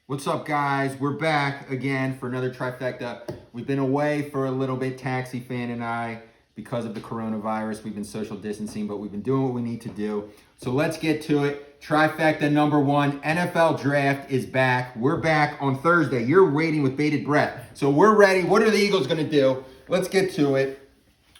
What's up, guys? We're back again for another Trifecta. We've been away for a little bit, Taxi Fan and I, because of the coronavirus. We've been social distancing, but we've been doing what we need to do. So let's get to it. Trifecta number one, NFL Draft is back. We're back on Thursday. You're waiting with bated breath. So we're ready. What are the Eagles going to do? Let's get to it.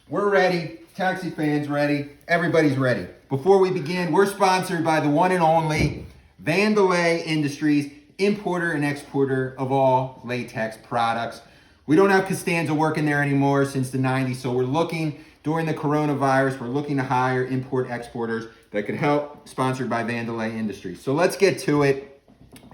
We're ready. Taxi Fan's ready. Everybody's ready. Before we begin, we're sponsored by the one and only Vandalay Industries, importer and exporter of all latex products. We don't have Costanza working there anymore since the 90s, so we're looking, during the coronavirus, we're looking to hire import exporters that could help, sponsored by Vandalay Industries. So let's get to it.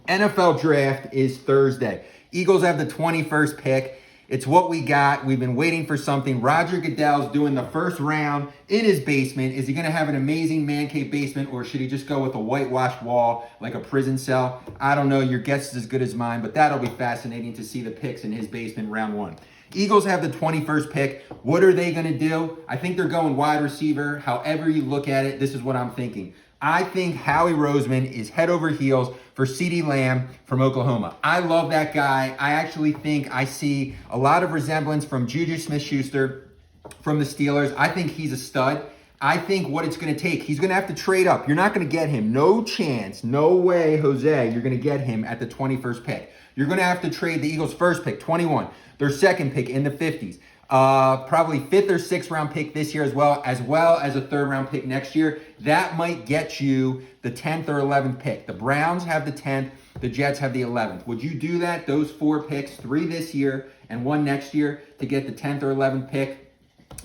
NFL Draft is Thursday. Eagles have the 21st pick. It's what we got. We've been waiting for something. Roger Goodell's doing the first round in his basement. Is he going to have an amazing man cave basement, or should he just go with a whitewashed wall like a prison cell? I don't know. Your guess is as good as mine, but that'll be fascinating to see the picks in his basement round one. Eagles have the 21st pick. What are they going to do? I think they're going wide receiver. However you look at it, this is what I'm thinking. I think Howie Roseman is head over heels for CeeDee Lamb from Oklahoma. I love that guy. I actually think I see a lot of resemblance from Juju Smith-Schuster from the Steelers. I think he's a stud. I think what it's going to take, he's going to have to trade up. You're not going to get him. No chance. No way, Jose, you're going to get him at the 21st pick. You're going to have to trade the Eagles' first pick, 21, their second pick in the 50s. Probably 5th or 6th round pick this year as well as a 3rd round pick next year. That might get you the 10th or 11th pick. The Browns have the 10th, the Jets have the 11th. Would you do that? Those 4 picks, 3 this year and 1 next year, to get the 10th or 11th pick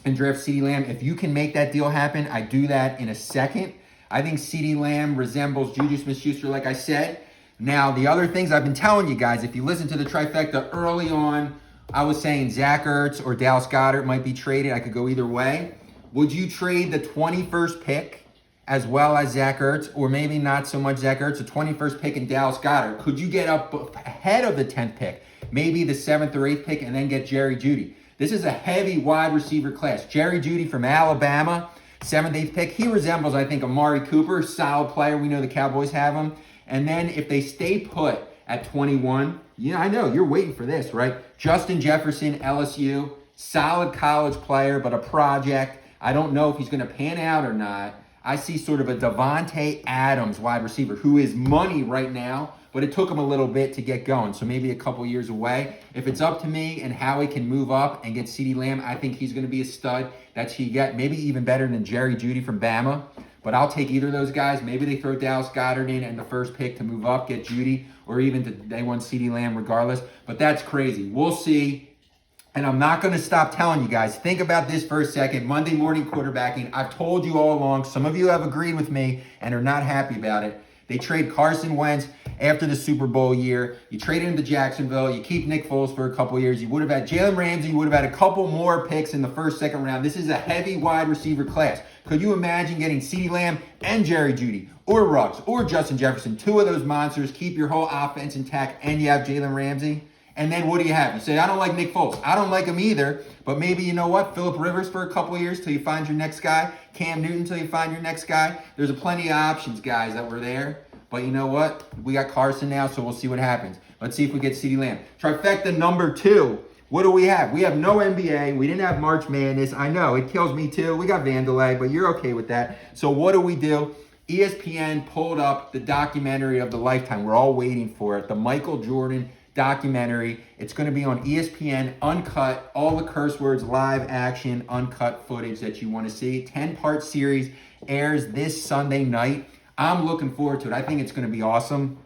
and draft CeeDee Lamb? If you can make that deal happen, I do that in a second. I think CeeDee Lamb resembles Juju Smith-Schuster, like I said. Now, the other things I've been telling you guys, if you listen to the Trifecta early on, I was saying Zach Ertz or Dallas Goedert might be traded. I could go either way. Would you trade the 21st pick as well as Zach Ertz, or maybe not so much Zach Ertz, the 21st pick and Dallas Goedert? Could you get up ahead of the 10th pick, maybe the 7th or 8th pick, and then get Jerry Jeudy? This is a heavy wide receiver class. Jerry Jeudy from Alabama, 7th, 8th pick. He resembles, I think, Amari Cooper, solid player. We know the Cowboys have him. And then if they stay put at 21, I know you're waiting for this, right? Justin Jefferson, LSU, solid college player, but a project. I don't know if he's going to pan out or not. I see sort of a Devontae Adams wide receiver who is money right now, but it took him a little bit to get going, so maybe a couple years away. If it's up to me and Howie can move up and get CeeDee Lamb, I think he's going to be a stud. That's who you get, maybe even better than Jerry Jeudy from Bama. But I'll take either of those guys. Maybe they throw Dallas Goedert in and the first pick to move up, get Jeudy, or even they want CeeDee Lamb regardless. But that's crazy. We'll see. And I'm not going to stop telling you guys. Think about this for a second. Monday morning quarterbacking. I've told you all along. Some of you have agreed with me and are not happy about it. They trade Carson Wentz after the Super Bowl year. You trade him to Jacksonville. You keep Nick Foles for a couple years. You would have had Jalen Ramsey. You would have had a couple more picks in the first, second round. This is a heavy wide receiver class. Could you imagine getting CeeDee Lamb and Jerry Jeudy or Ruggs or Justin Jefferson, 2 of those monsters, keep your whole offense intact, and you have Jalen Ramsey? And then what do you have? You say, I don't like Nick Foles. I don't like him either. But maybe, you know what? Phillip Rivers for a couple of years till you find your next guy. Cam Newton till you find your next guy. There's plenty of options, guys, that were there. But you know what? We got Carson now, so we'll see what happens. Let's see if we get CeeDee Lamb. Trifecta number 2. What do we have? We have no NBA. We didn't have March Madness. I know, it kills me too. We got Vandalay, but you're okay with that. So what do? ESPN pulled up the documentary of the lifetime. We're all waiting for it. The Michael Jordan documentary. It's going to be on ESPN, uncut, all the curse words, live action, uncut footage that you want to see. 10-part series airs this Sunday night. I'm looking forward to it. I think it's going to be awesome.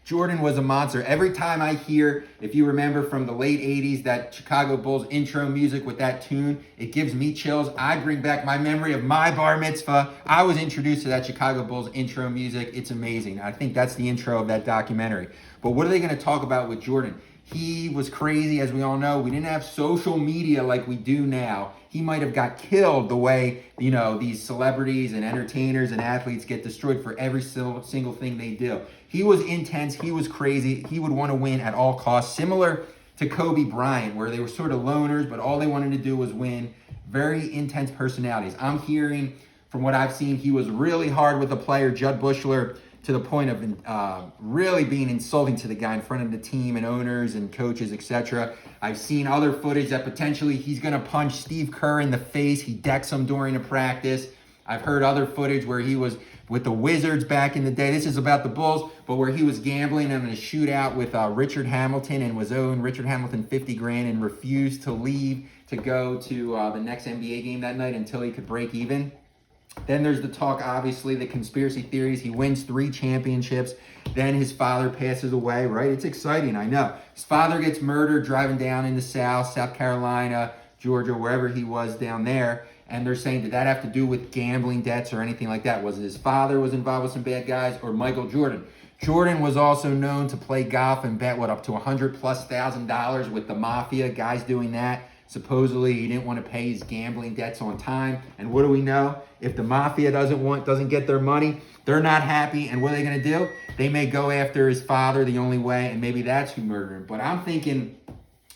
Jordan was a monster. Every time I hear, if you remember from the late 80s, that Chicago Bulls intro music with that tune, it gives me chills. I bring back my memory of my bar mitzvah. I was introduced to that Chicago Bulls intro music. It's amazing. I think that's the intro of that documentary. But what are they going to talk about with Jordan? He was crazy, as we all know. We didn't have social media like we do now. He might have got killed the way, these celebrities and entertainers and athletes get destroyed for every single thing they do. He was intense. He was crazy. He would want to win at all costs, similar to Kobe Bryant, where they were sort of loners, but all they wanted to do was win. Very intense personalities. I'm hearing, from what I've seen, he was really hard with the player, Judd Bushler, to the point of really being insulting to the guy in front of the team and owners and coaches, etc. I've seen other footage that potentially he's going to punch Steve Kerr in the face. He decks him during a practice. I've heard other footage where he was with the Wizards back in the day. This is about the Bulls, but where he was gambling in a shootout with Richard Hamilton and was owing Richard Hamilton 50 grand and refused to leave to go to the next NBA game that night until he could break even. Then there's the talk, obviously, the conspiracy theories. He wins 3 championships. Then his father passes away, right? It's exciting, I know. His father gets murdered driving down in the South Carolina, Georgia, wherever he was down there. And they're saying, did that have to do with gambling debts or anything like that? Was it his father was involved with some bad guys or Michael Jordan? Jordan was also known to play golf and bet, up to $100,000+ with the mafia, guys doing that. Supposedly he didn't want to pay his gambling debts on time. And what do we know? If the mafia doesn't get their money, they're not happy. And what are they going to do? They may go after his father the only way, and maybe that's who murdered him. But I'm thinking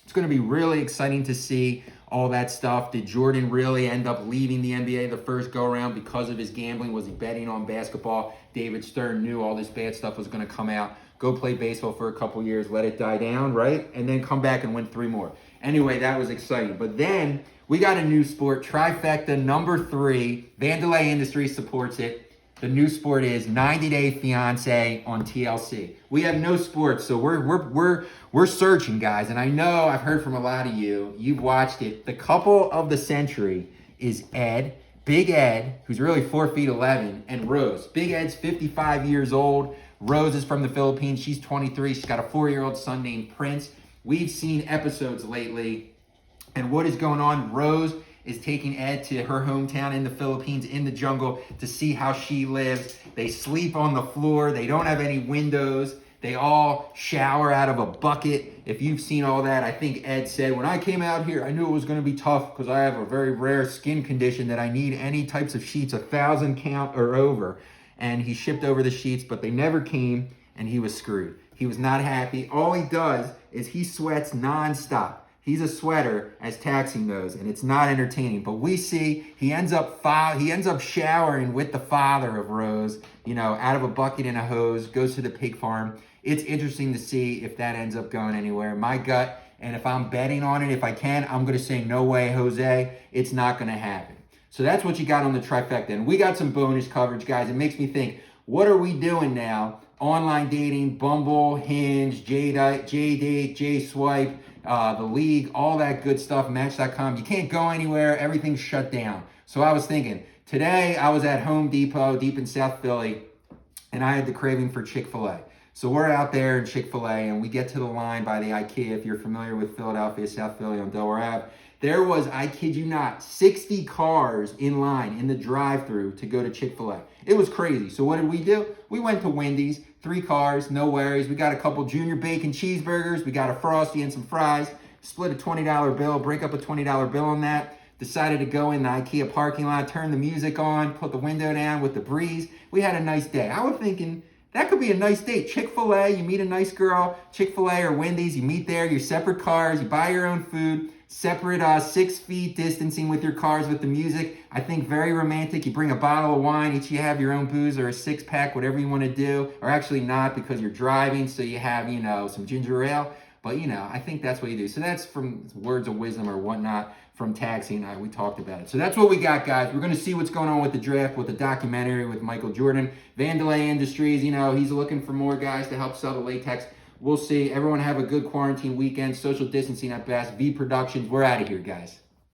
it's going to be really exciting to see all that stuff. Did Jordan really end up leaving the NBA the first go-around because of his gambling? Was he betting on basketball? David Stern knew all this bad stuff was going to come out. Go play baseball for a couple years, let it die down, right? And then come back and win 3 more. Anyway, that was exciting. But then we got a new sport, Trifecta number 3. Vandalay Industries supports it. The new sport is 90 Day Fiancé on TLC. We have no sports, so we're searching, guys. And I know I've heard from a lot of you. You've watched it. The couple of the century is Ed, Big Ed, who's really 4 feet 11, and Rose. Big Ed's 55 years old. Rose is from the Philippines. She's 23. She's got a 4-year-old son named Prince. We've seen episodes lately, and what is going on? Rose is taking Ed to her hometown in the Philippines, in the jungle, to see how she lives. They sleep on the floor. They don't have any windows. They all shower out of a bucket. If you've seen all that, I think Ed said, when I came out here, I knew it was going to be tough because I have a very rare skin condition that I need any types of sheets, 1,000 count or over. And he shipped over the sheets, but they never came, and he was screwed. He was not happy. All he does is he sweats nonstop. He's a sweater, as Taxi knows, and it's not entertaining. But we see he ends up showering with the father of Rose, out of a bucket and a hose, goes to the pig farm. It's interesting to see if that ends up going anywhere. My gut, and if I'm betting on it, if I can, I'm going to say, no way, Jose. It's not going to happen. So that's what you got on the Trifecta. And we got some bonus coverage, guys. It makes me think, what are we doing now? Online dating, Bumble, Hinge, JDate, JSwipe, the League, all that good stuff, Match.com. You can't go anywhere. Everything's shut down. So I was thinking, today I was at Home Depot, deep in South Philly, and I had the craving for Chick-fil-A. So we're out there in Chick-fil-A, and we get to the line by the IKEA. If you're familiar with Philadelphia, South Philly on Delaware Ave, there was, I kid you not, 60 cars in line in the drive-thru to go to Chick-fil-A. It was crazy. So what did we do? We went to Wendy's, 3 cars, no worries. We got a couple junior bacon cheeseburgers. We got a Frosty and some fries. Split a $20 bill, break up a $20 bill on that. Decided to go in the IKEA parking lot, turn the music on, put the window down with the breeze. We had a nice day. I was thinking, that could be a nice date. Chick-fil-A, you meet a nice girl. Chick-fil-A or Wendy's, you meet there, you're separate cars, you buy your own food. Separate 6 feet distancing with your cars with the music. I think very romantic. You bring a bottle of wine, each you have your own booze or a 6-pack, whatever you want to do. Or actually not, because you're driving, so you have, some ginger ale. But, I think that's what you do. So that's from words of wisdom or whatnot from Taxi and I. We talked about it. So that's what we got, guys. We're going to see what's going on with the draft, with the documentary with Michael Jordan. Vandalay Industries, he's looking for more guys to help sell the latex. We'll see. Everyone have a good quarantine weekend. Social distancing at best. V Productions. We're out of here, guys.